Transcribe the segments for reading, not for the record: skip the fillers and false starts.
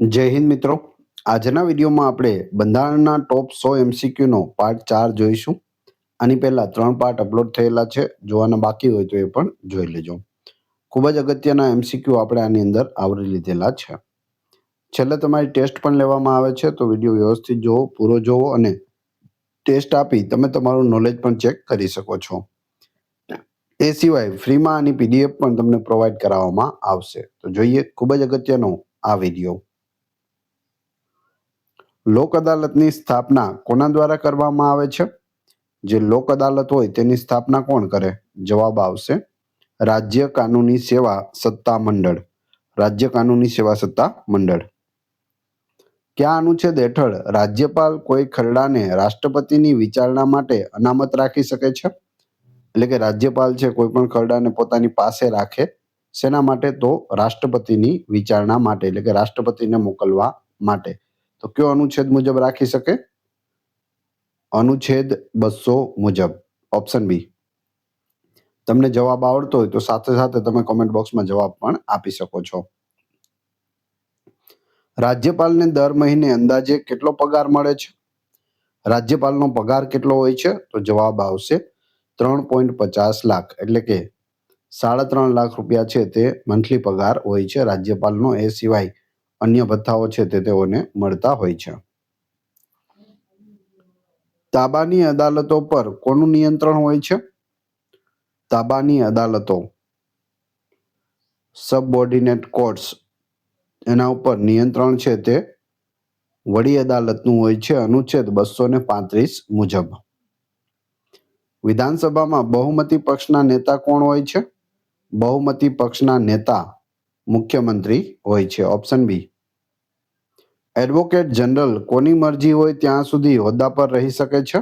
જય હિન્દ મિત્રો. આજના વિડીયોમાં આપણે બંધારણના ટોપ 100 MCQ નો પાર્ટ 4 જોઈશું. આની પહેલા 3 પાર્ટ અપલોડ થયેલા છે, જોવાના બાકી હોય તો એ પણ જોઈ લેજો. ખૂબ જ અગત્યના MCQ આપણે આની અંદર આવરી લીધેલા છે. છેલ્લે તમારી ટેસ્ટ પણ લેવામાં આવે છે, તો વિડીયો વ્યવસ્થિત જોવો, પૂરો જોવો અને ટેસ્ટ આપી તમે તમારું નોલેજ પણ ચેક કરી શકો છો. એ સિવાય ફ્રીમાં આની PDF પણ તમને પ્રોવાઈડ કરાવવામાં આવશે. તો જોઈએ ખૂબ જ અગત્યનો આ વિડીયો. લોક અદાલતની સ્થાપના કોના દ્વારા કરવામાં આવે છે? જે લોક અદાલત હોય તેની સ્થાપના કોણ કરે? જવાબ આવશે રાજ્ય કાનૂની સેવા સત્તા મંડળ. રાજ્ય કાનૂની સેવા સત્તા મંડળ. કયા અનુચ્છેદ હેઠળ રાજ્યપાલ કોઈ ખરડાને રાષ્ટ્રપતિની વિચારણા માટે અનામત રાખી શકે છે? એટલે કે રાજ્યપાલ છે કોઈ પણ ખરડાને પોતાની પાસે રાખે, શેના માટે? તો રાષ્ટ્રપતિની વિચારણા માટે, એટલે કે રાષ્ટ્રપતિને મોકલવા માટે. તો કયો અનુચ્છેદ મુજબ રાખી શકે? અનુચ્છેદ 200 મુજબ. Option B. તમને જવાબ આવડતો હોય તો સાથે સાથે તમે કોમેન્ટ બોક્સમાં જવાબ પણ આપી શકો છો. રાજ્યપાલને દર મહિને અંદાજે કેટલો પગાર મળે છે? રાજ્યપાલનો પગાર કેટલો હોય છે? તો જવાબ આવશે 3.50 લાખ, એટલે કે 3.5 લાખ રૂપિયા છે તે મંથલી પગાર હોય છે રાજ્યપાલનો. એ સિવાય અન્ય ભથ્થાઓ છે તે તેઓને મળતા હોય છે. તાબાની અદાલતો પર કોનું નિયંત્રણ હોય છે? તાબાની અદાલતો, સબઓર્ડિનેટ કોર્ટ્સ, એના ઉપર નિયંત્રણ છે તે વડી અદાલતનું હોય છે અનુચ્છેદ 235 મુજબ. વિધાનસભામાં બહુમતી પક્ષના નેતા કોણ હોય છે? બહુમતી પક્ષના નેતા મુખ્યમંત્રી હોય છે. ઓપ્શન બી. એડવોકેટ જનરલ કોની મરજી હોય ત્યાં સુધી હોદ્દા પર રહી શકે છે?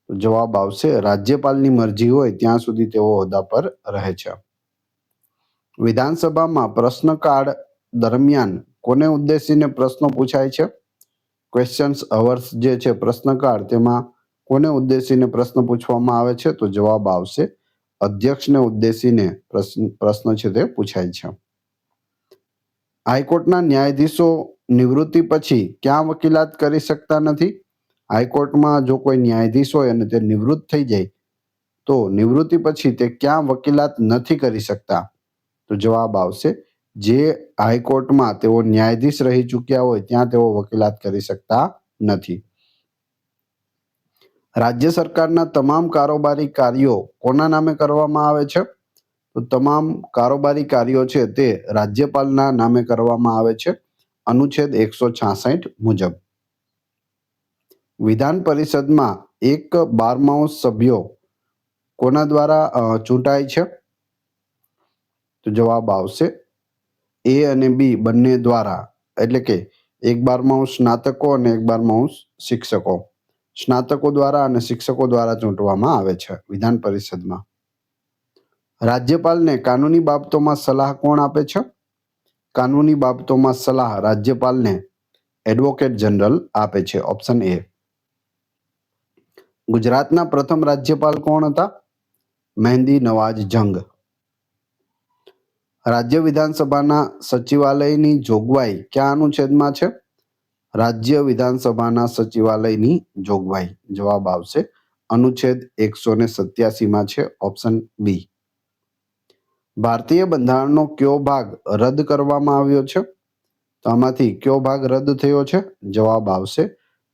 જવાબ આવશે રાજ્યપાલની મરજી હોય ત્યાં સુધી તેઓ હોદ્દા પર રહે છે. વિધાનસભામાં પ્રશ્નકાળ દરમિયાન કોને ઉદ્દેશીને પ્રશ્નો પૂછાય છે? ક્વેશ્ચન્સ અવર્સ જે છે પ્રશ્નકાળ, તેમાં કોને ઉદ્દેશીને પ્રશ્ન પૂછવામાં આવે છે? તો જવાબ આવશે અધ્યક્ષને ઉદ્દેશીને પ્રશ્ન છે તે પૂછાય છે. હાઈકોર્ટના ન્યાયાધીશો નિવૃત્તિ પછી ક્યાં વકીલાત કરી શકતા નથી? હાઈકોર્ટમાં જો કોઈ ન્યાયાધીશ હોય અને તે નિવૃત્ત થઈ જાય તો નિવૃત્તિ પછી તે ક્યાં વકીલાત નથી કરી શકતા? તો જવાબ આવશે જે હાઈકોર્ટમાં તેઓ ન્યાયાધીશ રહી ચૂક્યા હોય ત્યાં તેઓ વકીલાત કરી શકતા નથી. રાજ્ય સરકારના તમામ કારોબારી કાર્યો કોના નામે કરવામાં આવે છે? તો તમામ કારોબારી કાર્યો છે તે રાજ્યપાલના નામે કરવામાં આવે છે અનુચ્છેદ 166 મુજબ. વિધાન પરિષદમાં 1/12 સભ્યો કોના દ્વારા ચૂંટાય છે? તો જવાબ આવશે એ અને બી બંને દ્વારા, એટલે કે 1/12 સ્નાતકો અને 1/12 શિક્ષકો. સ્નાતકો દ્વારા અને શિક્ષકો દ્વારા ચૂંટવામાં આવે છે વિધાન પરિષદમાં. રાજ્યપાલને કાનૂની બાબતોમાં સલાહ કોણ આપે છે? કાનૂની બાબતોમાં સલાહ રાજ્યપાલને એડવોકેટ જનરલ આપે છે. Option A. ગુજરાતના પ્રથમ રાજ્યપાલ કોણ હતા? મહેંદી નવાજ જંગ. રાજ્ય વિધાનસભાના સચિવાલયની જોગવાઈ કયા અનુચ્છેદમાં છે? રાજ્ય વિધાનસભાના સચિવાલયની જોગવાઈ. જવાબ આવશે અનુચ્છેદ 187 છે. Option B. ભારતીય બંધારણનો કયો ભાગ રદ કરવામાં આવ્યો છે? તો આમાંથી કયો ભાગ રદ થયો છે? જવાબ આવશે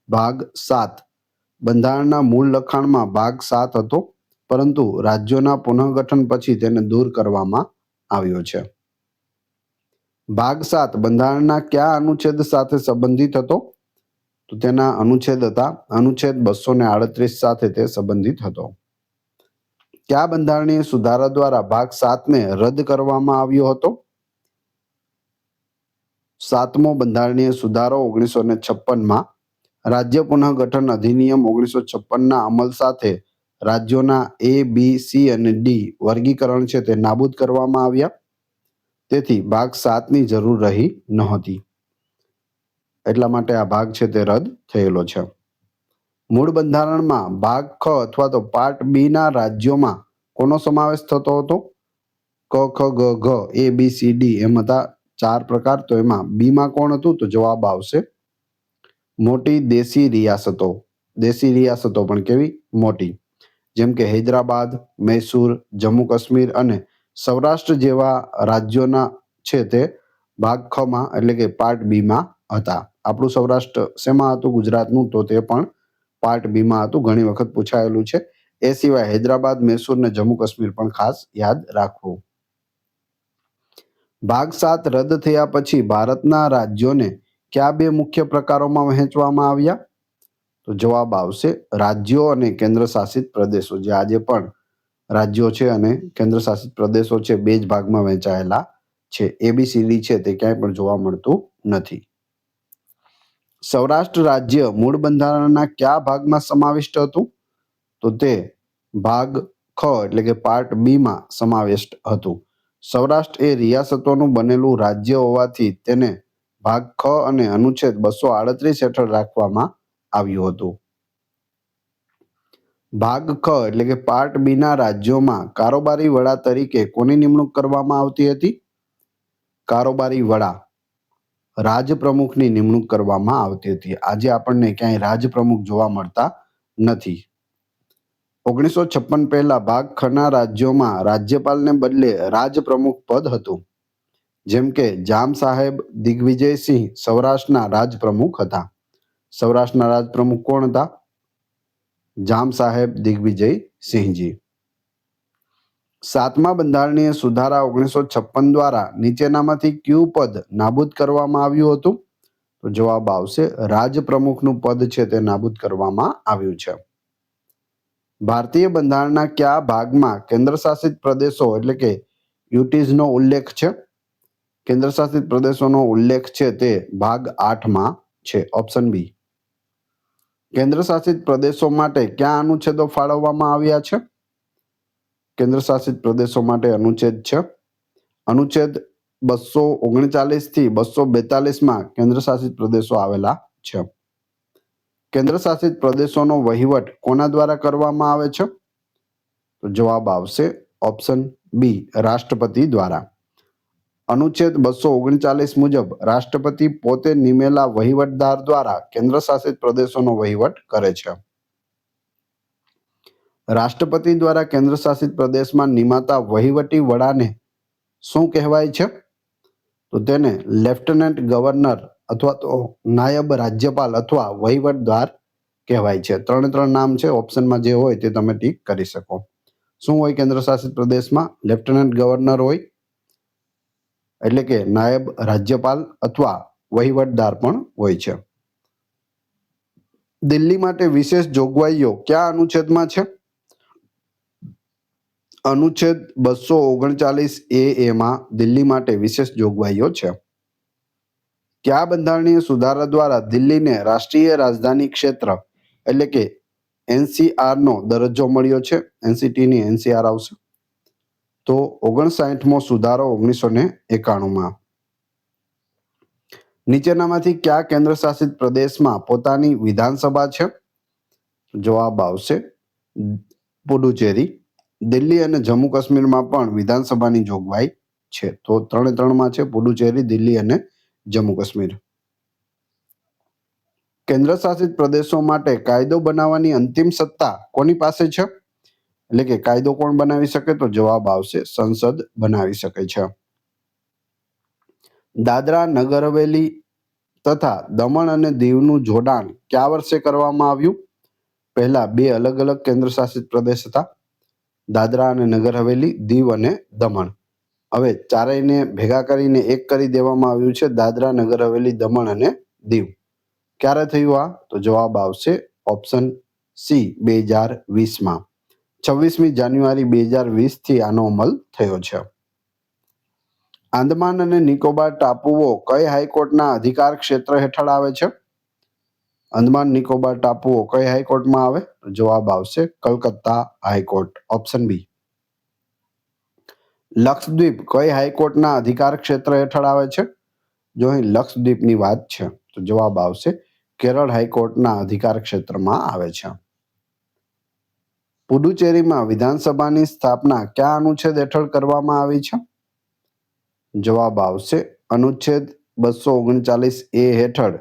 ભાગ 7. બંધારણના મૂળ લખાણમાં ભાગ 7 હતો, પરંતુ રાજ્યોના પુનઃગઠન પછી તેને દૂર કરવામાં આવ્યો છે. ભાગ 7 બંધારણના કયા અનુચ્છેદ સાથે સંબંધિત હતો? તો તેના અનુચ્છેદ હતા અનુચ્છેદ 238 સાથે તે સંબંધિત હતો. કયા બંધારણીય સુધારા દ્વારા ભાગ 7 ને રદ કરવામાં આવ્યો હતો? 7મો બંધારણીય સુધારો 1956માં. રાજ્ય પુનઃગઠન અધિનિયમ 1956ના અમલ સાથે રાજ્યોના A, B, C અને D વર્ગીકરણ છે તે નાબૂદ કરવામાં આવ્યા. તેથી ભાગ 7ની જરૂર રહી નહોતી. એટલા માટે આ ભાગ છે તે રદ થયેલો છે. મૂળ બંધારણમાં ભાગ ખ અથવા તો પાર્ટ બી ના રાજ્યોમાં કોનો સમાવેશ થતો હતો? ક, ખ, ગ, ઘ, A, B, C, D એમ હતા 4 પ્રકાર, તો એમાં બીમાં કોણ હતું? તો જવાબ આવશે મોટી દેશી રિયાસતો. દેશી રિયાસતો પણ કેવી? મોટી. જેમ કે હૈદરાબાદ, મૈસૂર, જમ્મુ કાશ્મીર અને સૌરાષ્ટ્ર જેવા રાજ્યોના છે તે ભાગ ખ માં એટલે કે પાર્ટ બી માં હતા. આપણું સૌરાષ્ટ્ર શેમાં હતું ગુજરાતનું? તો તે પણ પાર્ટ બી માં હતું. ઘણી વખત પૂછાયેલું છે. એ સિવાય હૈદરાબાદ, મૈસૂર ને જમ્મુ કાશ્મીર પણ ખાસ યાદ રાખવું. ભાગ 7 રદ થયા પછી ભારતના રાજ્યોને કયા બે મુખ્ય પ્રકારોમાં વહેંચવામાં આવ્યા? તો જવાબ આવશે રાજ્યો અને કેન્દ્ર શાસિત પ્રદેશો. જે આજે પણ રાજ્યો છે અને કેન્દ્ર શાસિત પ્રદેશો છે બે જ ભાગમાં વહેંચાયેલા છે. ABCD છે તે ક્યાંય પણ જોવા મળતું નથી. સૌરાષ્ટ્ર રાજ્ય મૂળ બંધારણના કયા ભાગમાં સમાવિષ્ટ હતું? તો તે ભાગ ખ એટલે કે પાર્ટ બી માં સમાવિષ્ટ હતું. સૌરાષ્ટ્ર એ રિયાસતોનું બનેલું રાજ્ય હોવાથી તેને ભાગ ખ અને અનુચ્છેદ 238 હેઠળ રાખવામાં આવ્યું હતું. ભાગ ખ એટલે કે પાર્ટ બી ના રાજ્યોમાં કારોબારી વડા તરીકે કોની નિમણૂક કરવામાં આવતી હતી? કારોબારી વડા રાજપ્રમુખની નિમણૂક કરવામાં આવતી હતી. આજે આપણને ક્યાંય રાજપ્રમુખ જોવા મળતા નથી. 1956 પહેલા ભાગ ખ ના રાજ્યોમાં રાજ્યપાલને બદલે રાજપ્રમુખ પદ હતું. જેમ કે જામ સાહેબ દિગ્વિજયસિંહ સૌરાષ્ટ્રના રાજપ્રમુખ હતા. સૌરાષ્ટ્રના રાજપ્રમુખ કોણ હતા? જામ સાહેબ દિગ્વિજયસિંહજી. 7મા બંધારણીય સુધારા 1956 દ્વારા નીચેનામાંથી કયું પદ નાબૂદ કરવામાં આવ્યું હતું? તો જવાબ આવશે રાજપ્રમુખનું પદ છે તે નાબૂદ કરવામાં આવ્યું છે. ભારતીય બંધારણના કયા ભાગમાં કેન્દ્ર શાસિત પ્રદેશો એટલે કે યુટીઝનો ઉલ્લેખ છે? કેન્દ્ર શાસિત પ્રદેશોનો ઉલ્લેખ છે તે ભાગ 8 માં છે. Option B. કેન્દ્ર શાસિત પ્રદેશો માટે કયા અનુચ્છેદો ફાળવવામાં આવ્યા છે? કેન્દ્ર શાસિત પ્રદેશો માટે અનુચ્છેદ છે અનુચ્છેદ 239 થી 242 માં કેન્દ્ર શાસિત પ્રદેશો આવેલા છે. કેન્દ્ર શાસિત પ્રદેશોનો વહીવટ કોના દ્વારા કરવામાં આવે છે? તો જવાબ આવશે ઓપ્શન બી રાષ્ટ્રપતિ દ્વારા. અનુચ્છેદ 239 મુજબ રાષ્ટ્રપતિ પોતે નિમેલા વહીવટદાર દ્વારા કેન્દ્ર શાસિત પ્રદેશોનો વહીવટ કરે છે. રાષ્ટ્રપતિ દ્વારા કેન્દ્ર શાસિત પ્રદેશમાં નિમાતા વહીવટી વડાને શું કહેવાય છે? તો તેને લેફ્ટનન્ટ ગવર્નર અથવા તો નાયબ રાજ્યપાલ અથવા વહીવટદાર કહેવાય છે. 3 નામ છે. ઓપ્શનમાં જે હોય તે તમે ટીક કરી શકો. શું હોય કેન્દ્ર શાસિત પ્રદેશમાં? લેફ્ટનન્ટ ગવર્નર હોય એટલે કે નાયબ રાજ્યપાલ અથવા વહીવટદાર પણ હોય છે. દિલ્હી માટે વિશેષ જોગવાઈઓ કયા અનુચ્છેદમાં છે? અનુચ્છેદ 239 માં દિલ્હી માટે વિશેષ જોગવાઈઓ છે. કયા બંધારણીય સુધારા દ્વારા દિલ્હીને રાષ્ટ્રીય રાજધાની ક્ષેત્ર એટલે કે NCR નો દરજ્જો મળ્યો છે? NCT ની NCR આવશે. તો 59મો સુધારો 1991માં. નીચેનામાંથી કયા કેન્દ્ર શાસિત પ્રદેશમાં પોતાની વિધાનસભા છે? જવાબ આવશે પુડુચેરી. દિલ્હી અને જમ્મુ કાશ્મીરમાં પણ વિધાનસભાની જોગવાઈ છે. તો 3માં છે પુડુચેરી, દિલ્હી અને જમ્મુ કાશ્મીર. કેન્દ્ર શાસિત પ્રદેશો માટે કાયદો બનાવવાની અંતિમ સત્તા કોની પાસે છે? એટલે કે કાયદો કોણ બનાવી શકે? તો જવાબ આવશે સંસદ બનાવી શકે છે. દાદરા નગર હવેલી તથા દમણ અને દીવનું જોડાણ કયા વર્ષે કરવામાં આવ્યું? પહેલા બે અલગ અલગ કેન્દ્ર શાસિત પ્રદેશ હતા, દાદરા અને નગર હવેલી, દીવ અને દમણ. હવે ચારેયને ભેગા કરીને એક કરી દેવામાં આવ્યું છે, દાદરા નગર હવેલી, દમણ અને દીવ. ક્યારે થયું આ? તો જવાબ આવશે ઓપ્શન સી 2020માં. 26મી જાન્યુઆરી 2020 થી આનો અમલ થયો છે. આંદમાન અને નિકોબાર ટાપુઓ કઈ હાઈકોર્ટના અધિકાર ક્ષેત્ર હેઠળ આવે છે? આંદમાન નિકોબાર ટાપુઓ કઈ હાઈકોર્ટમાં આવે? જવાબ આવશે Calcutta high court. Option B. Lakshadweep કઈ હાઈકોર્ટના અધિકાર ક્ષેત્ર હેઠળ આવે છે? જો અહીં લક્ષદ્વીપની વાત છે તો જવાબ આવશે કેરળ હાઈકોર્ટના અધિકાર ક્ષેત્રમાં આવે છે. પુડુચેરીમાં વિધાનસભાની સ્થાપના કયા અનુચ્છેદ હેઠળ કરવામાં આવી છે? જવાબ આવશે અનુચ્છેદ 239A હેઠળ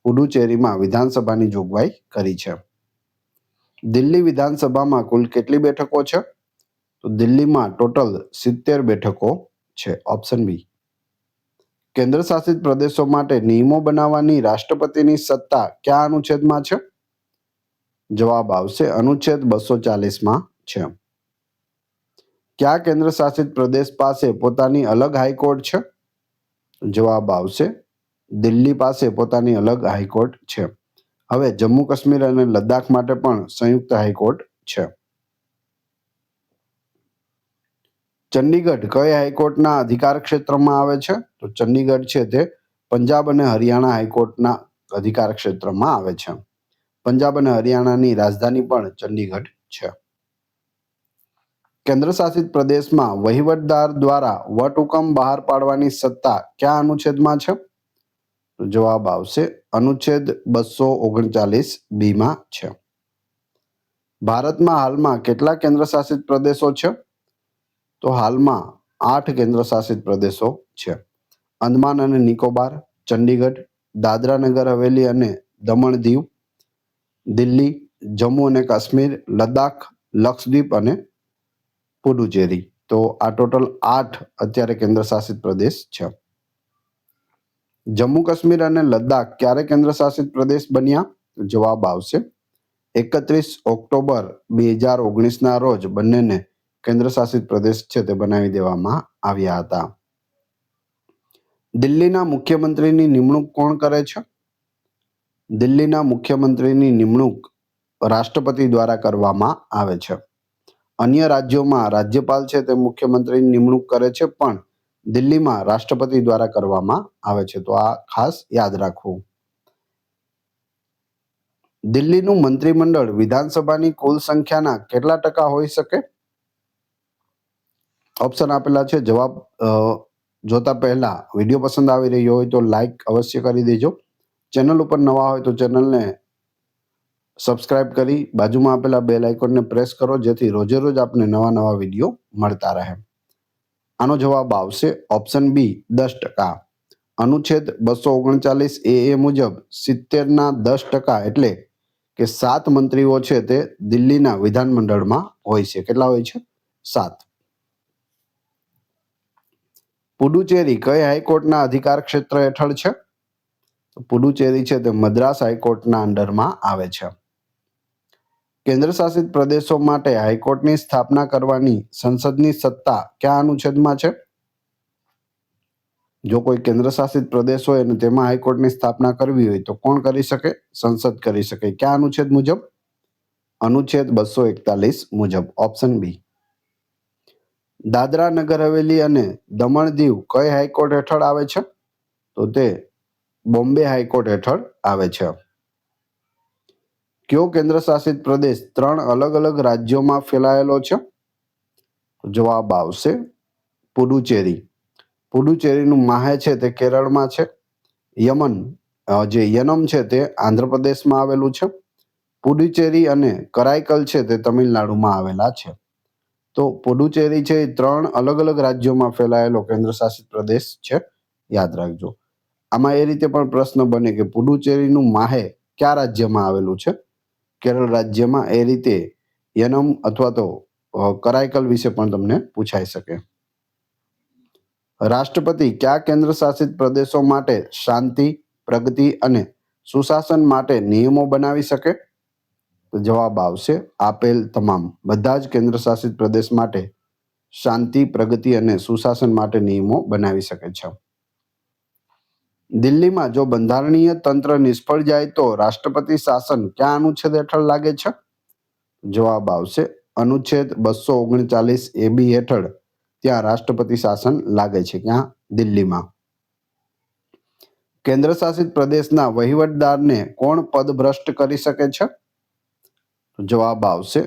પુડુચેરીમાં વિધાનસભાની જોગવાઈ કરી છે? દિલ્હી વિધાનસભામાં કુલ કેટલી બેઠકો છે? તો દિલ્હીમાં ટોટલ 70 બેઠકો છે. Option B. કેન્દ્ર શાસિત પ્રદેશો માટે નિયમો બનાવવાની રાષ્ટ્રપતિની સત્તા કયા અનુચ્છેદમાં છે? જવાબ આવશે અનુચ્છેદ 240માં છે. કયા કેન્દ્ર શાસિત પ્રદેશ પાસે પોતાની અલગ હાઈકોર્ટ છે? જવાબ આવશે દિલ્હી પાસે પોતાની અલગ હાઈકોર્ટ છે. હવે જમ્મુ કાશ્મીર અને લદ્દાખ માટે પણ સંયુક્ત હાઈકોર્ટ છે. ચંડીગઢ કઈ હાઈકોર્ટના અધિકાર ક્ષેત્રમાં આવે છે? તો ચંડીગઢ છે તે પંજાબ અને હરિયાણા હાઈકોર્ટના અધિકાર ક્ષેત્રમાં આવે છે. પંજાબ અને હરિયાણાની રાજધાની પણ ચંડીગઢ છે. કેન્દ્ર શાસિત પ્રદેશમાં વહીવટદાર દ્વારા વટહુકમ બહાર પાડવાની સત્તા કયા અનુચ્છેદમાં છે? જવાબ આવશે અનુચ્છેદ 239B માં છે. ભારતમાં હાલમાં કેટલા કેન્દ્ર શાસિત પ્રદેશો છે? તો હાલમાં 8 કેન્દ્ર શાસિત પ્રદેશો છે. અંદમાન અને નિકોબાર, ચંડીગઢ, દાદરા નગર હવેલી અને દમણ દીવ, દિલ્હી, જમ્મુ અને કાશ્મીર, લદ્દાખ, લક્ષદ્વીપ અને પુડુચેરી. તો આ ટોટલ 8 અત્યારે કેન્દ્ર શાસિત પ્રદેશ છે. જમ્મુ કાશ્મીર અને લદ્દાખ ક્યારે કેન્દ્ર શાસિત પ્રદેશ બન્યા? જવાબ આવશે 31 ઓક્ટોબર 2019ના રોજ બંનેને કેન્દ્ર શાસિત પ્રદેશ છે તે બનાવી દેવામાં આવ્યા હતા. દિલ્હીના મુખ્યમંત્રીની નિમણૂક કોણ કરે છે? દિલ્હીના મુખ્યમંત્રીની નિમણૂક રાષ્ટ્રપતિ દ્વારા કરવામાં આવે છે. અન્ય રાજ્યોમાં રાજ્યપાલ છે તે મુખ્યમંત્રીની નિમણૂક કરે છે, પણ દિલ્હીમાં રાષ્ટ્રપતિ દ્વારા કરવામાં આવે છે. તો આ ખાસ યાદ રાખવું. દિલ્હીનું મંત્રીમંડળ વિધાનસભાની કુલ સંખ્યાના કેટલા ટકા હોઈ શકે? ઓપ્શન આપેલા છે. જવાબ જોતા પહેલા વિડીયો પસંદ આવી રહ્યો હોય તો લાઈક અવશ્ય કરી દેજો. ચેનલ ઉપર નવા હોય તો ચેનલને સબસ્ક્રાઇબ કરી બાજુમાં આપેલા બેલ આઇકોનને પ્રેસ કરો, જેથી રોજે રોજ આપને નવા વિડીયો મળતા રહે. આનો જવાબ આવશે ઓપ્શન બી 10%. અનુચ્છેદ 239A મુજબ 70ના 10% એટલે કે 7 મંત્રીઓ છે તે દિલ્હીના વિધાનમંડળમાં હોય છે. કેટલા હોય છે? 7. પુડુચેરી કઈ હાઈકોર્ટના અધિકાર ક્ષેત્ર હેઠળ છે? પુડુચેરી છે તે મદ્રાસ હાઈકોર્ટના અંડરમાં આવે છે. કેન્દ્ર શાસિત પ્રદેશો માટે હાઈકોર્ટની સ્થાપના કરવાની સંસદની સત્તા કયા અનુચ્છેદમાં છે? જો કોઈ કેન્દ્ર શાસિત પ્રદેશ હોય અને તેમાં હાઈકોર્ટની સ્થાપના કરવી હોય તો કોણ કરી શકે? સંસદ કરી શકે. કયા અનુચ્છેદ મુજબ? અનુચ્છેદ 241 મુજબ. ઓપ્શન બી. દાદરા નગર હવેલી અને દમણ દીવ કઈ હાઈકોર્ટ હેઠળ આવે છે? તો તે બોમ્બે હાઈકોર્ટ હેઠળ આવે છે. કયો કેન્દ્ર શાસિત પ્રદેશ 3 અલગ અલગ રાજ્યોમાં ફેલાયેલો છે? જવાબ આવશે પુડુચેરી. પુડુચેરીનું માહે છે તે કેરળમાં છે. યનમ છે તે આંધ્રપ્રદેશમાં આવેલું છે. પુડુચેરી અને કરાઈકલ છે તે તમિલનાડુમાં આવેલા છે. તો પુડુચેરી છે એ 3 અલગ અલગ રાજ્યોમાં ફેલાયેલો કેન્દ્ર શાસિત પ્રદેશ છે. યાદ રાખજો. આમાં એ રીતે પણ પ્રશ્ન બને કે પુડુચેરીનું માહે કયા રાજ્યમાં આવેલું છે? કેરળ રાજ્યમાં. એ રીતે યનમ અથવા તો કરાઈકલ વિશે પણ તમને પૂછાઈ શકે. રાષ્ટ્રપતિ કયા કેન્દ્ર શાસિત પ્રદેશો માટે શાંતિ, પ્રગતિ અને સુશાસન માટે નિયમો બનાવી શકે? તો જવાબ આવશે આપેલ તમામ. બધા જ કેન્દ્ર શાસિત પ્રદેશ માટે શાંતિ, પ્રગતિ અને સુશાસન માટે નિયમો બનાવી શકે છે. દિલ્હીમાં જો બંધારણીય તંત્ર નિષ્ફળ જાય તો રાષ્ટ્રપતિ શાસન કયા અનુચ્છેદ હેઠળ લાગે છે? જવાબ આવશે અનુચ્છેદ 239AB હેઠળ ત્યાં રાષ્ટ્રપતિ શાસન લાગે છે. ક્યાં? દિલ્હીમાં. કેન્દ્ર શાસિત પ્રદેશના વહીવટદારને કોણ પદભ્રષ્ટ કરી શકે છે? જવાબ આવશે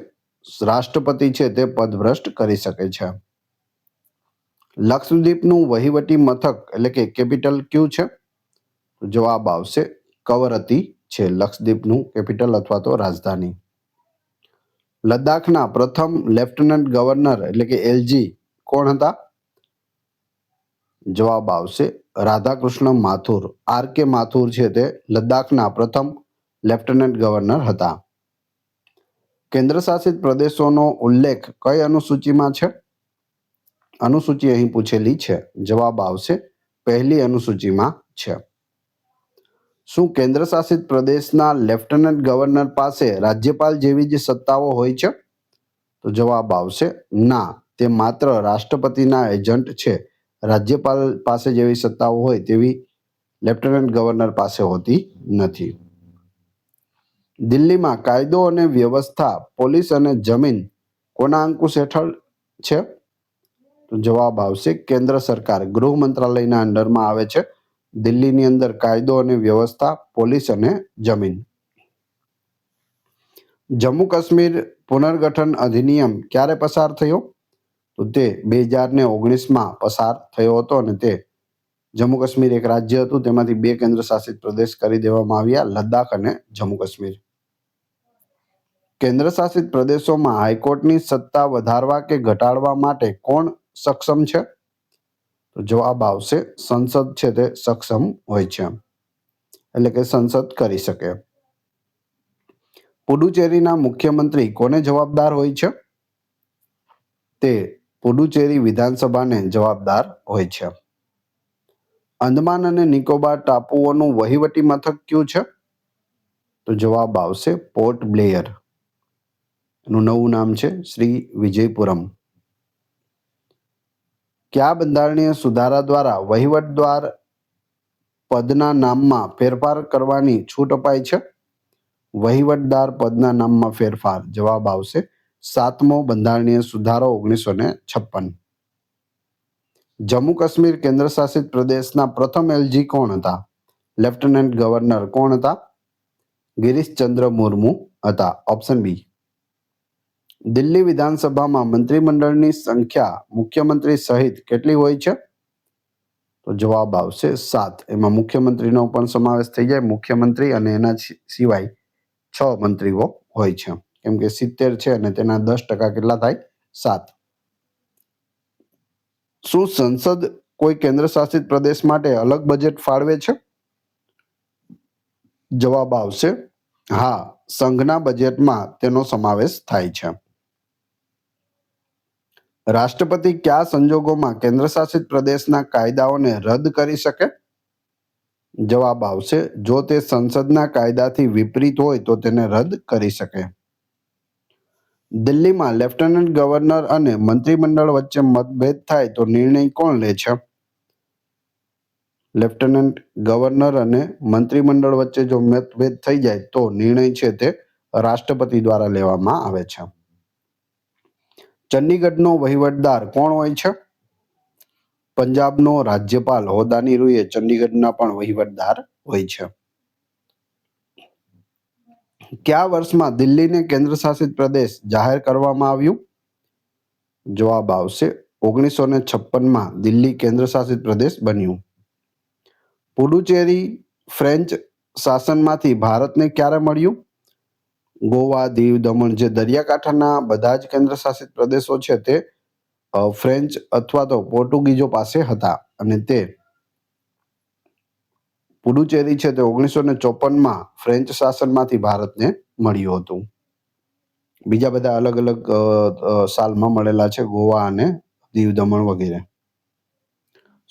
રાષ્ટ્રપતિ છે તે પદભ્રષ્ટ કરી શકે છે. લક્ષદ્વીપનું વહીવટી મથક એટલે કે કેપિટલ કયું છે? જવાબ આવશે કવરત્તી છે લક્ષદ્વીપનું કેપિટલ અથવા તો રાજધાની. લદ્દાખના પ્રથમ લેફ્ટનન્ટ ગવર્નર એટલે કે LG કોણ હતા? જવાબ આવશે રાધાકૃષ્ણ માથુર. આર કે માથુર છે તે લદ્દાખના પ્રથમ લેફ્ટનન્ટ ગવર્નર હતા. કેન્દ્ર શાસિત પ્રદેશોનો ઉલ્લેખ કઈ અનુસૂચિમાં છે? અનુસૂચિ અહીં પૂછેલી છે. જવાબ આવશે પહેલી અનુસૂચિમાં છે. શું કેન્દ્ર શાસિત પ્રદેશના લેફ્ટનન્ટ ગવર્નર પાસે રાજ્યપાલ જેવી જ સત્તાઓ હોય છે? તો જવાબ આવશે ના, તે માત્ર રાષ્ટ્રપતિના એજન્ટ છે. રાજ્યપાલ પાસે જેવી સત્તાઓ હોય તેવી લેફ્ટનન્ટ ગવર્નર પાસે હોતી નથી. દિલ્હીમાં કાયદો અને વ્યવસ્થા, પોલીસ અને જમીન કોના અંકુશ હેઠળ છે? તો જવાબ આવશે કેન્દ્ર સરકાર, ગૃહ મંત્રાલયના અંડરમાં આવે છે. દિલ્હીની અંદર કાયદો અને વ્યવસ્થા, પોલીસ અને જમીન. જમ્મુ કાશ્મીર પુનર્ગઠન અધિનિયમ ક્યારે પસાર થયો? તો તે 2019માં પસાર થયો હતો અને તે જમ્મુ કાશ્મીર એક રાજ્ય હતું, તેમાંથી 2 કેન્દ્ર શાસિત પ્રદેશ કરી દેવામાં આવ્યા, લદ્દાખ અને જમ્મુ કાશ્મીર. કેન્દ્ર શાસિત પ્રદેશોમાં હાઈકોર્ટની સત્તા વધારવા કે ઘટાડવા માટે કોણ સક્ષમ છે? તો જવાબ આવશે સંસદ છે તે સક્ષમ હોય છે, એટલે કે સંસદ કરી શકે. પુડુચેરીના મુખ્યમંત્રી કોને જવાબદાર હોય છે? તે પુડુચેરી વિધાનસભાને જવાબદાર હોય છે. અંદમાન અને નિકોબાર ટાપુઓનું વહીવટી મથક કયું છે? તો જવાબ આવશે પોર્ટ બ્લેયર. એનું નવું નામ છે શ્રી વિજયપુરમ. કયા બંધારણીય સુધારા દ્વારા વહીવટદાર પદના નામમાં ફેરફાર કરવાની છૂટ અપાઈ છે? વહીવટદાર પદના નામમાં ફેરફાર. જવાબ આવશે 7મો બંધારણીય સુધારો 1956. જમ્મુ કાશ્મીર કેન્દ્ર શાસિત પ્રદેશના પ્રથમ એલજી કોણ હતા? લેફ્ટનન્ટ ગવર્નર કોણ હતા? ગિરીશચંદ્ર મુર્મુ હતા. Option B. દિલ્હી વિધાનસભામાં મંત્રીમંડળની સંખ્યા મુખ્યમંત્રી સહિત કેટલી હોય છે? તો જવાબ આવશે 7. એમાં મુખ્યમંત્રીનો પણ સમાવેશ થઈ જાય, મુખ્યમંત્રી અને એના સિવાય 6 મંત્રીઓ હોય છે, કેમ કે 70 છે અને તેના 10% કેટલા થાય? 7. શું સંસદ કોઈ કેન્દ્ર શાસિત પ્રદેશ માટે અલગ બજેટ ફાળવે છે? જવાબ આવશે હા, સંઘના બજેટમાં તેનો સમાવેશ થાય છે. રાષ્ટ્રપતિ કયા સંજોગોમાં કેન્દ્ર શાસિત પ્રદેશના કાયદાઓને રદ કરી શકે? જવાબ આવશે જો તે સંસદના કાયદાથી વિપરીત હોય તો તેને રદ કરી શકે. દિલ્હીમાં લેફ્ટનન્ટ ગવર્નર અને મંત્રીમંડળ વચ્ચે મતભેદ થાય તો નિર્ણય કોણ લે છે? લેફ્ટનન્ટ ગવર્નર અને મંત્રીમંડળ વચ્ચે જો મતભેદ થઈ જાય તો નિર્ણય છે તે રાષ્ટ્રપતિ દ્વારા લેવામાં આવે છે. ચંડીગઢનો વહીવટદાર કોણ હોય છે? પંજાબનો રાજ્યપાલ હોદ્દાની રૂએ ચંડીગઢના પણ વહીવટદાર હોય છે. કયા વર્ષમાં દિલ્હીને કેન્દ્ર શાસિત પ્રદેશ જાહેર કરવામાં આવ્યું? જવાબ આવશે 1956માં દિલ્હી કેન્દ્ર શાસિત પ્રદેશ બન્યું. પુડુચેરી ફ્રેન્ચ શાસનમાંથી ભારતને ક્યારે મળ્યું? ગોવા, દીવ, દમણ જે દરિયાકાંઠાના બધા જ કેન્દ્ર શાસિત પ્રદેશો છે તે ફ્રેન્ચ અથવા તો પોર્ટુગીઝો પાસે હતા અને તે પુડુચેરી છે તે 1954માં ફ્રેન્ચ શાસનમાંથી ભારતને મળ્યું હતું. બીજા બધા અલગ અલગ સાલમાં મળેલા છે, ગોવા અને દીવ દમણ વગેરે.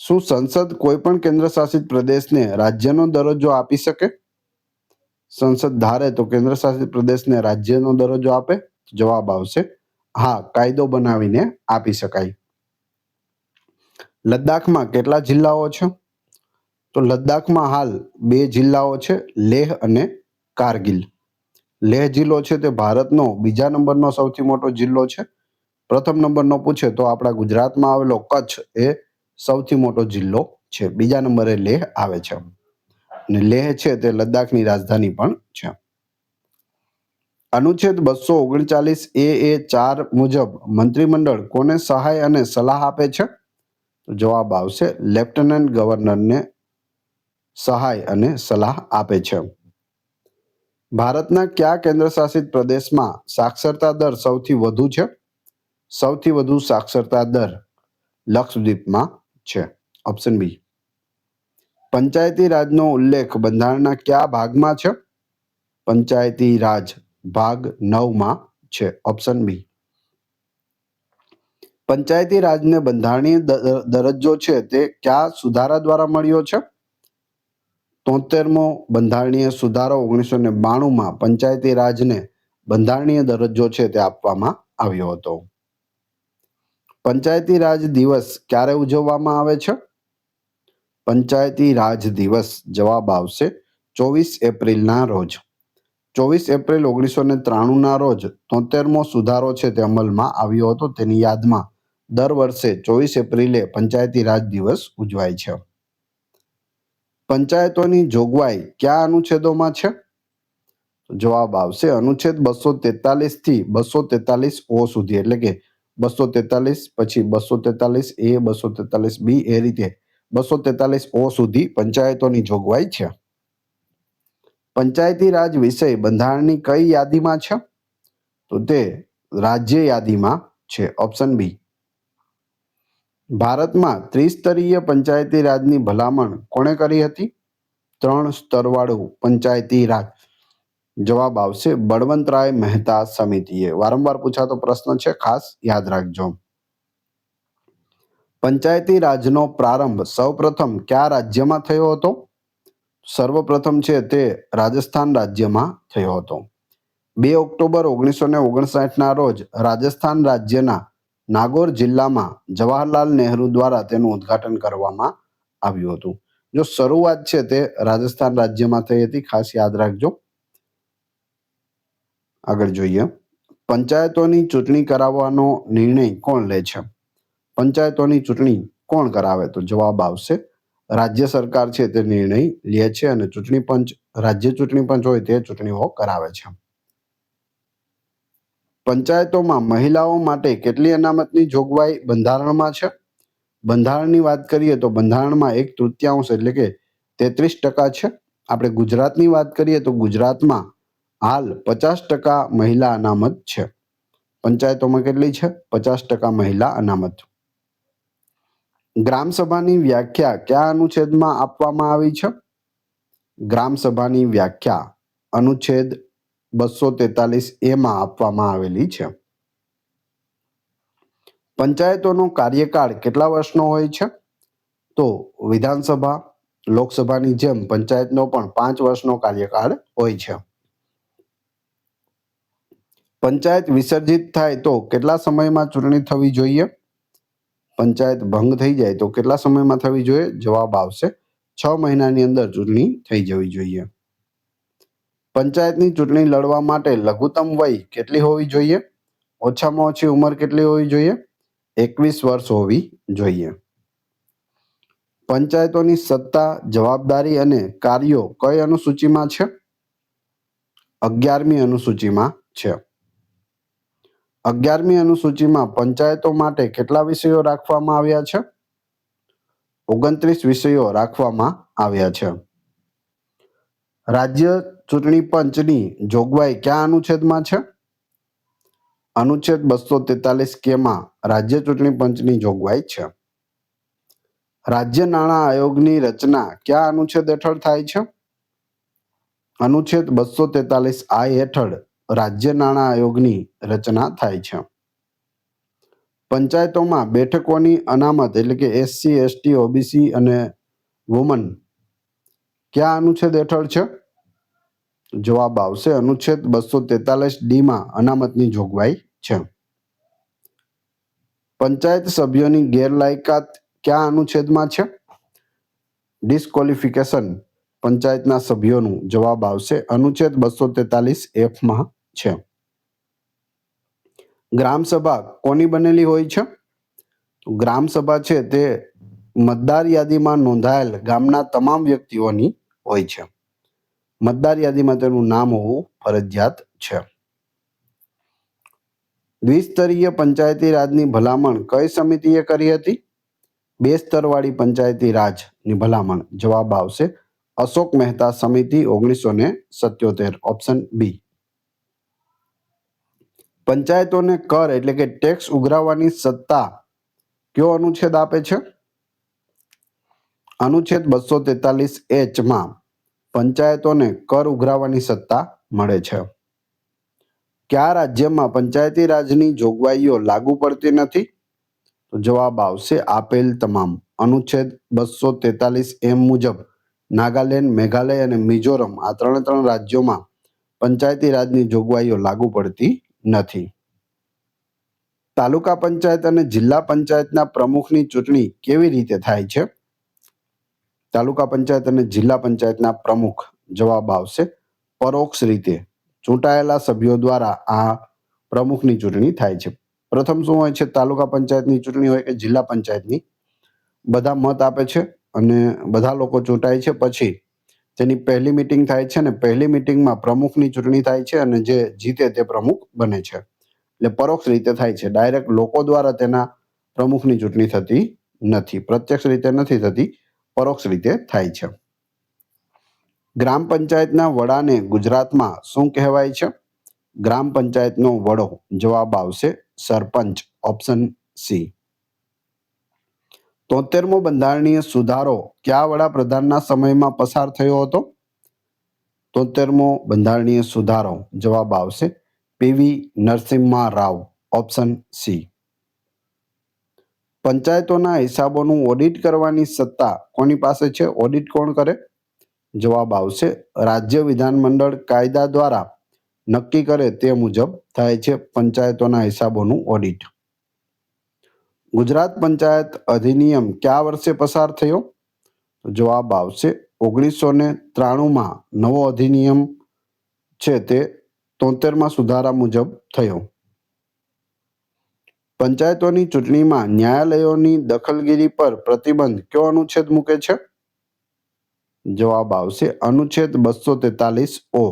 શું સંસદ કોઈ પણ કેન્દ્ર શાસિત પ્રદેશને રાજ્યનો દરજ્જો આપી શકે? સંસદ ધારે તો કેન્દ્ર શાસિત પ્રદેશને રાજ્યનો દરજ્જો આપે? જવાબ આવશે હા, કાયદો બનાવીને આપી શકાય. લદ્દાખમાં કેટલા જિલ્લાઓ છે? તો લદ્દાખમાં હાલ 2 જિલ્લાઓ છે, લેહ અને કારગિલ. લેહ જિલ્લો છે તે ભારતનો બીજા નંબરનો સૌથી મોટો જિલ્લો છે. પ્રથમ નંબરનો પૂછે તો આપણા ગુજરાતમાં આવેલો કચ્છ એ સૌથી મોટો જિલ્લો છે. બીજા નંબરે લેહ આવે છે અને લેહ છે તે લદ્દાખની રાજધાની પણ છે. અનુચ્છેદ 239A4 મુજબ મંત્રીમંડળ કોને સહાય અને સલાહ આપે છે? તો જવાબ આવશે લેફ્ટનન્ટ ગવર્નરને સહાય અને સલાહ આપે છે. ભારતના કયા કેન્દ્ર શાસિત પ્રદેશમાં સાક્ષરતા દર સૌથી વધુ છે? સૌથી વધુ સાક્ષરતા દર લક્ષદ્વીપમાં છે. ઓપ્શન બી. પંચાયતી રાજનો ઉલ્લેખ બંધારણના કયા ભાગમાં છે? પંચાયતી રાજ ભાગ 9માં છે. ઓપ્શન બી. પંચાયતી રાજને બંધારણીય દરજ્જો છે તે કયા સુધારા દ્વારા મળ્યો છે? 73મો બંધારણીય સુધારો 1992માં પંચાયતી રાજને બંધારણીય દરજ્જો છે તે આપવામાં આવ્યો હતો. પંચાયતી રાજ દિવસ ક્યારે ઉજવવામાં આવે છે? પંચાયતી રાજ દિવસ જવાબ આવશે 24 એપ્રિલના રોજ. 24 એપ્રિલ 1993ના રોજ 73મો સુધારો છે તે અમલમાં આવ્યો હતો. તેની યાદમાં દર વર્ષે 24 એપ્રિલે પંચાયતી રાજ દિવસ ઉજવાય છે. પંચાયતોની જોગવાઈ કયા અનુચ્છેદોમાં છે? જવાબ આવશે અનુચ્છેદ 243 થી 243 સુધી, એટલે કે 243 પછી 243A 243B એ રીતે 243 સુધી પંચાયતોની જોગવાઈ છે. પંચાયતી રાજ વિષય બંધારણની કઈ યાદીમાં છે? તો તે રાજ્ય યાદીમાં છે. Option B. ભારતમાં ત્રિસ્તરીય પંચાયતી રાજની ભલામણ કોણે કરી હતી? 3 સ્તરવાળું પંચાયતી રાજ. જવાબ આવશે બળવંતરાય મહેતા સમિતિએ. વારંવાર પૂછાતો પ્રશ્ન છે, ખાસ યાદ રાખજો. પંચાયતી રાજનો પ્રારંભ સૌપ્રથમ કયા રાજ્યમાં થયો હતો? સર્વપ્રથમ છે તે રાજસ્થાન રાજ્યમાં થયો હતો. 2 ઓક્ટોબર 1959ના રોજ રાજસ્થાન રાજ્યના નાગોર જિલ્લામાં જવાહરલાલ નહેરુ દ્વારા તેનું ઉદ્ઘાટન કરવામાં આવ્યું હતું. જો શરૂઆત છે તે રાજસ્થાન રાજ્યમાં થઈ હતી, ખાસ યાદ રાખજો. આગળ જોઈએ. પંચાયતોની ચૂંટણી કરાવવાનો નિર્ણય કોણ લે છે? પંચાયતોની ચૂંટણી કોણ કરાવે? તો જવાબ આવશે રાજ્ય સરકાર છે તે નિર્ણય લે છે અને ચૂંટણી પંચ, રાજ્ય ચૂંટણી પંચ હોય તે ચૂંટણીઓ કરાવે છે. પંચાયતોમાં મહિલાઓ માટે કેટલી અનામતની જોગવાઈ બંધારણમાં છે? બંધારણની વાત કરીએ તો બંધારણમાં 1/3 એટલે કે 33% છે. આપણે ગુજરાતની વાત કરીએ તો ગુજરાતમાં હાલ 50% મહિલા અનામત છે. પંચાયતોમાં કેટલી છે? 50% મહિલા અનામત. ગ્રામસભાની વ્યાખ્યા કયા અનુચ્છેદમાં આપવામાં આવી છે? ગ્રામસભાની વ્યાખ્યા અનુચ્છેદ 243A આપવામાં આવેલી છે. પંચાયતોનો કાર્યકાળ કેટલા વર્ષનો હોય છે? તો વિધાનસભા, લોકસભાની જેમ પંચાયતનો પણ 5 વર્ષનો કાર્યકાળ હોય છે. પંચાયત વિસર્જિત થાય તો કેટલા સમયમાં ચૂંટણી થવી જોઈએ? પંચાયત ભંગ થઈ જાય તો કેટલા સમયમાં થવી જોઈએ? જવાબ આવશે 6 મહિનાની અંદર ચૂંટણી થઈ જવી જોઈએ. પંચાયતની ચૂંટણી લડવા માટે લઘુત્તમ વય કેટલી હોવી જોઈએ? ઓછામાં ઓછી ઉંમર કેટલી હોવી જોઈએ? 21 વર્ષ હોવી જોઈએ. પંચાયતોની સત્તા, જવાબદારી અને કાર્યો કઈ અનુસૂચિમાં છે? 11મી અનુસૂચિમાં છે. 11મી અનુસૂચિમાં પંચાયતો માટે કેટલા વિષયો રાખવામાં આવ્યા છે? 29 વિષયો રાખવામાં આવ્યા છે. રાજ્ય ચૂંટણી પંચની જોગવાઈ કયા અનુચ્છેદમાં છે? અનુચ્છેદ 243K રાજ્ય ચૂંટણી પંચની જોગવાઈ છે. રાજ્ય નાણાં આયોગની રચના કયા અનુચ્છેદ હેઠળ થાય છે? અનુચ્છેદ 243I હેઠળ રાજ્ય નાણાં આયોગની રચના થાય છે. પંચાયતોમાં બેઠકોની અનામત એટલે કે SC, ST, OBC અને વુમન કયા અનુચ્છેદ હેઠળ છે? જવાબ આવશે અનુચ્છેદ 243D અનામતની જોગવાઈ છે. પંચાયત સભ્યોની ગેરલાયકાત કયા અનુચ્છેદમાં છે? ડિસ્કોલિફિકેશન પંચાયતના સભ્યોનું. જવાબ આવશે અનુચ્છેદ 243F છે. ગ્રામસભા કોની બનેલી હોય છે? ગ્રામસભા છે તે મતદાર યાદીમાં નોંધાયેલ ગામના તમામ વ્યક્તિઓની હોય છે. મતદાર યાદીમાં તેનું નામ હોવું ફરજિયાત છે. દ્વિસ્તરીય પંચાયતી રાજની ભલામણ કઈ સમિતિએ કરી હતી? 2 સ્તરવાળી પંચાયતી રાજની ભલામણ. જવાબ આવશે અશોક મહેતા સમિતિ 1977. Option B. પંચાયતોને કર એટલે કે ટેક્સ ઉઘરાવવાની સત્તા કયો અનુચ્છેદ આપે છે? અનુચ્છેદ 243H માં પંચાયતોને કર ઉઘરાવવાની સત્તા મળે છે. કયા રાજ્યમાં પંચાયતી રાજની જોગવાઈઓ લાગુ પડતી નથી? તો જવાબ આવશે આપેલ તમામ. અનુચ્છેદ 243M મુજબ નાગાલેન્ડ, મેઘાલય અને મિઝોરમ આ ત્રણ રાજ્યોમાં પંચાયતી રાજની જોગવાઈઓ લાગુ પડતી નથી. તાલુકા પંચાયત અને જિલ્લા પંચાયતના પ્રમુખની ચૂંટણી કેવી રીતે થાય છે? તાલુકા પંચાયત અને જિલ્લા પંચાયતના પ્રમુખ જવાબ આવશે પરોક્ષ રીતે ચૂંટાયેલા સભ્યો દ્વારા આ પ્રમુખની ચૂંટણી થાય છે. પ્રથમ શું હોય છે? તાલુકા પંચાયતની ચૂંટણી હોય કે જિલ્લા પંચાયતની, બધા મત આપે છે અને બધા લોકો ચૂંટાય છે. પછી તેની પહેલી મિટિંગ થાય છે અને પહેલી મિટિંગમાં પ્રમુખની ચૂંટણી થાય છે અને જે જીતે તે પ્રમુખ બને છે. એટલે પરોક્ષ રીતે થાય છે. ડાયરેક્ટ લોકો દ્વારા તેના પ્રમુખની ચૂંટણી થતી નથી, પ્રત્યક્ષ રીતે નથી થતી, પરોક્ષ રીતે થાય છે. ગ્રામ પંચાયતના વડાને ગુજરાતમાં શું કહેવાય છે? ગ્રામ પંચાયતનો વડો જવાબ આવશે સરપંચ, ઓપ્શન સી. 73મો બંધારણીય સુધારો કયા વડાપ્રધાનના સમયમાં પસાર થયો હતો? 73મો બંધારણીય સુધારો જવાબ આવશે P V Narasimha Rao, option C. પંચાયતોના હિસાબોનું ઓડિટ કરવાની સત્તા કોની પાસે છે? ઓડિટ કોણ કરે? જવાબ આવશે રાજ્ય વિધાનમંડળ કાયદા દ્વારા નક્કી કરે તે મુજબ થાય છે પંચાયતોના હિસાબોનું ઓડિટ. ગુજરાત પંચાયત અધિનિયમ કયા વર્ષે પસાર થયો? જવાબ આવશે 1993માં નવો અધિનિયમ છે તે 73મા સુધારા મુજબ થયો. પંચાયતોની ચૂંટણીમાં ન્યાયાલયોની દખલગીરી પર પ્રતિબંધ કયો અનુચ્છેદ મૂકે છે? જવાબ આવશે અનુચ્છેદ 243O.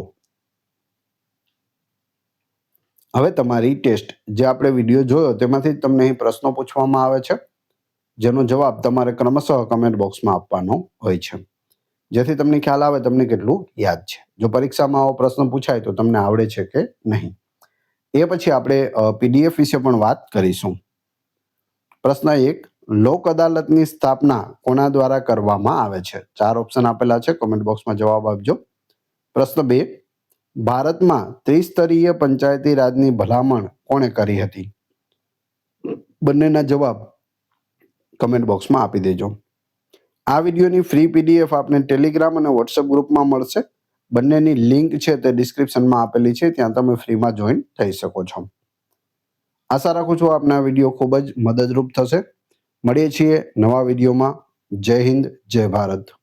હવે તમારી ટેસ્ટ, જે આપણે વિડીયો જોયો તેમાંથી તમને અહીં પ્રશ્નો પૂછવામાં આવે છે, જેનો જવાબ તમારે ક્રમશઃ કમેન્ટ બોક્સમાં આપવાનો હોય છે, જેથી તમને ખ્યાલ આવે તમને કેટલું યાદ છે. જો પરીક્ષામાં આવો પ્રશ્ન પૂછાય તો તમને આવડે છે કે નહીં. એ પછી આપણે પીડીએફ વિશે પણ વાત કરીશું. પ્રશ્ન 1, લોક અદાલતની સ્થાપના કોના દ્વારા કરવામાં આવે છે? 4 ઓપ્શન આપેલા છે, કમેન્ટ બોક્સમાં જવાબ આપજો. પ્રશ્ન 2, ભારતમાં ત્રિસ્તરીય પંચાયતી રાજની ભલામણ કોણે કરી હતી? બંનેના જવાબ કમેન્ટ બોક્સમાં આપી દેજો. આ વિડીયોની ફ્રી પીડીએફ આપને ટેલિગ્રામ અને વોટ્સએપ ગ્રુપમાં મળશે. બંનેની લિંક છે તે ડિસ્ક્રિપ્શનમાં આપેલી છે, ત્યાં તમે ફ્રીમાં જોઈન થઈ શકો છો. આશા રાખું છું આપને આ વિડીયો ખૂબ જ મદદરૂપ થશે. મળીએ છીએ નવા વિડીયોમાં. જય હિન્દ, જય ભારત.